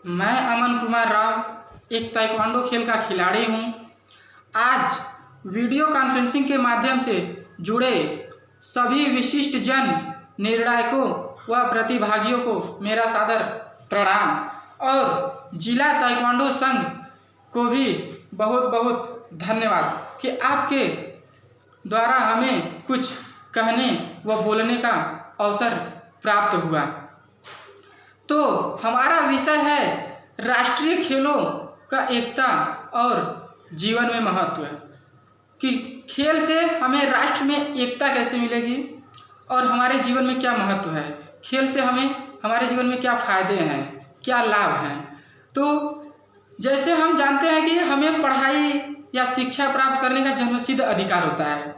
मैं अमन कुमार राव एक ताइक्वांडो खेल का खिलाड़ी हूं। आज वीडियो कॉन्फ्रेंसिंग के माध्यम से जुड़े सभी विशिष्ट जन निर्णायकों व प्रतिभागियों को मेरा सादर प्रणाम और जिला ताइक्वांडो संघ को भी बहुत बहुत धन्यवाद कि आपके द्वारा हमें कुछ कहने व बोलने का अवसर प्राप्त हुआ। तो हमारा विषय है राष्ट्रीय खेलों का एकता और जीवन में महत्व, कि खेल से हमें राष्ट्र में एकता कैसे मिलेगी और हमारे जीवन में क्या महत्व है, खेल से हमें हमारे जीवन में क्या फ़ायदे हैं, क्या लाभ हैं। तो जैसे हम जानते हैं कि हमें पढ़ाई या शिक्षा प्राप्त करने का जन्मसिद्ध अधिकार होता है।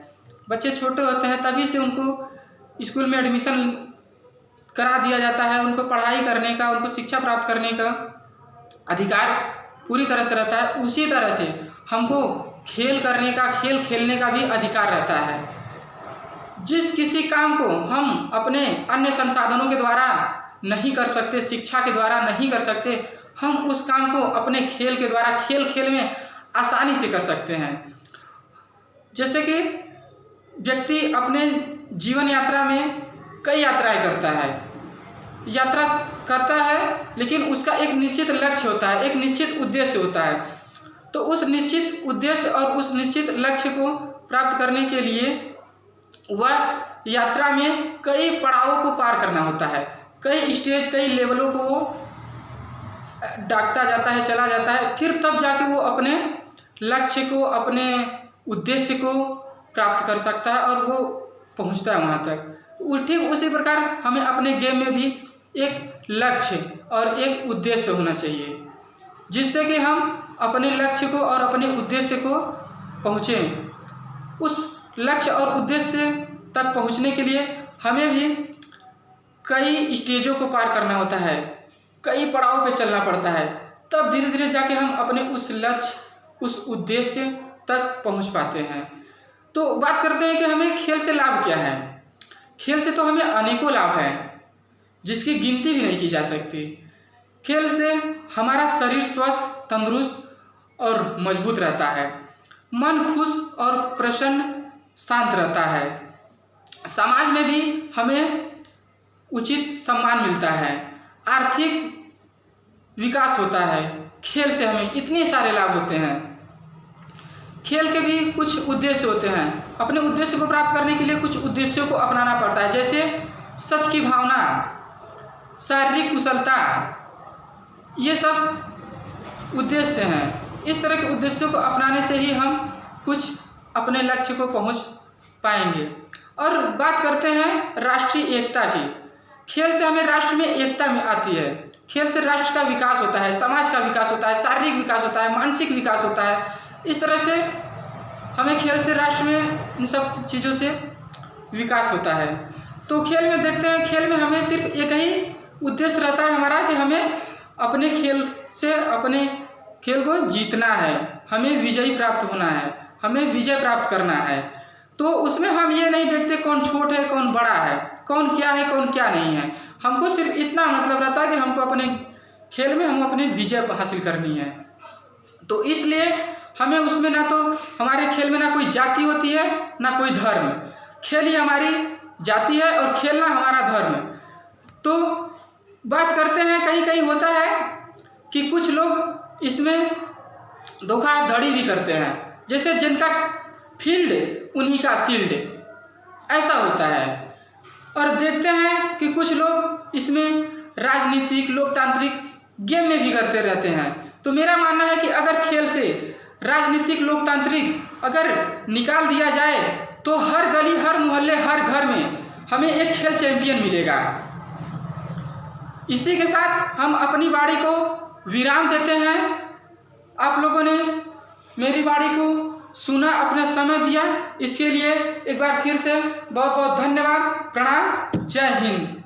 बच्चे छोटे होते हैं तभी से उनको स्कूल में एडमिशन करा दिया जाता है, उनको पढ़ाई करने का, उनको शिक्षा प्राप्त करने का अधिकार पूरी तरह से रहता है। उसी तरह से हमको खेल करने का, खेल खेलने का भी अधिकार रहता है। जिस किसी काम को हम अपने अन्य संसाधनों के द्वारा नहीं कर सकते, शिक्षा के द्वारा नहीं कर सकते, हम उस काम को अपने खेल के द्वारा खेल खेल में आसानी से कर सकते हैं। जैसे कि व्यक्ति अपने जीवन यात्रा में कई यात्राएं करता है, यात्रा करता है, लेकिन उसका एक निश्चित लक्ष्य होता है, एक निश्चित उद्देश्य होता है। तो उस निश्चित उद्देश्य और उस निश्चित लक्ष्य को प्राप्त करने के लिए वह यात्रा में कई पड़ावों को पार करना होता है, कई स्टेज, कई लेवलों को वो डाकता जाता है, चला जाता है, फिर तब जाके वो अपने लक्ष्य को, अपने उद्देश्य को प्राप्त कर सकता है और वो पहुंचता है वहाँ तक। ठीक उसी प्रकार हमें अपने गेम में भी एक लक्ष्य और एक उद्देश्य होना चाहिए, जिससे कि हम अपने लक्ष्य को और अपने उद्देश्य को पहुँचें। उस लक्ष्य और उद्देश्य तक पहुँचने के लिए हमें भी कई स्टेजों को पार करना होता है, कई पड़ाव पे चलना पड़ता है, तब धीरे धीरे जाके हम अपने उस लक्ष्य, उस उद्देश्य तक पहुँच पाते हैं। तो बात करते हैं कि हमें खेल से लाभ क्या है। खेल से तो हमें अनेकों लाभ हैं, जिसकी गिनती भी नहीं की जा सकती। खेल से हमारा शरीर स्वस्थ, तंदुरुस्त और मजबूत रहता है, मन खुश और प्रसन्न, शांत रहता है, समाज में भी हमें उचित सम्मान मिलता है, आर्थिक विकास होता है। खेल से हमें इतने सारे लाभ होते हैं। खेल के भी कुछ उद्देश्य होते हैं। अपने उद्देश्य को प्राप्त करने के लिए कुछ उद्देश्यों को अपनाना पड़ता है, जैसे सच की भावना, शारीरिक कुशलता, ये सब उद्देश्य हैं। इस तरह के उद्देश्यों को अपनाने से ही हम कुछ अपने लक्ष्य को पहुंच पाएंगे। और बात करते हैं राष्ट्रीय एकता की। खेल से हमें राष्ट्र में एकता में आती है। खेल से राष्ट्र का विकास होता है, समाज का विकास होता है, शारीरिक विकास होता है, मानसिक विकास होता है। इस तरह से हमें खेल से राष्ट्र में इन सब चीज़ों से विकास होता है। तो खेल में देखते हैं, खेल में हमें सिर्फ एक ही उद्देश्य रहता है हमारा, कि हमें अपने खेल से अपने खेल को जीतना है, हमें विजयी प्राप्त होना है, हमें विजय प्राप्त करना है। तो उसमें हम ये नहीं देखते कौन छोट है, कौन बड़ा है, कौन क्या है, कौन क्या नहीं है। हमको सिर्फ इतना मतलब रहता है कि हमको अपने खेल में हम अपनी विजय हासिल करनी है। तो इसलिए हमें उसमें ना तो हमारे खेल में ना कोई जाति होती है, ना कोई धर्म। खेल ही हमारी जाति है और खेलना हमारा धर्म। तो बात करते हैं, कहीं कहीं होता है कि कुछ लोग इसमें धोखाधड़ी भी करते हैं, जैसे जिनका फील्ड उन्हीं का शील्ड, ऐसा होता है। और देखते हैं कि कुछ लोग इसमें राजनीतिक, लोकतांत्रिक गेम में भी करते रहते हैं। तो मेरा मानना है कि अगर खेल से राजनीतिक, लोकतांत्रिक अगर निकाल दिया जाए तो हर गली, हर मोहल्ले, हर घर में हमें एक खेल चैंपियन मिलेगा। इसी के साथ हम अपनी वाणी को विराम देते हैं। आप लोगों ने मेरी वाणी को सुना, अपना समय दिया, इसके लिए एक बार फिर से बहुत बहुत धन्यवाद। प्रणाम। जय हिंद।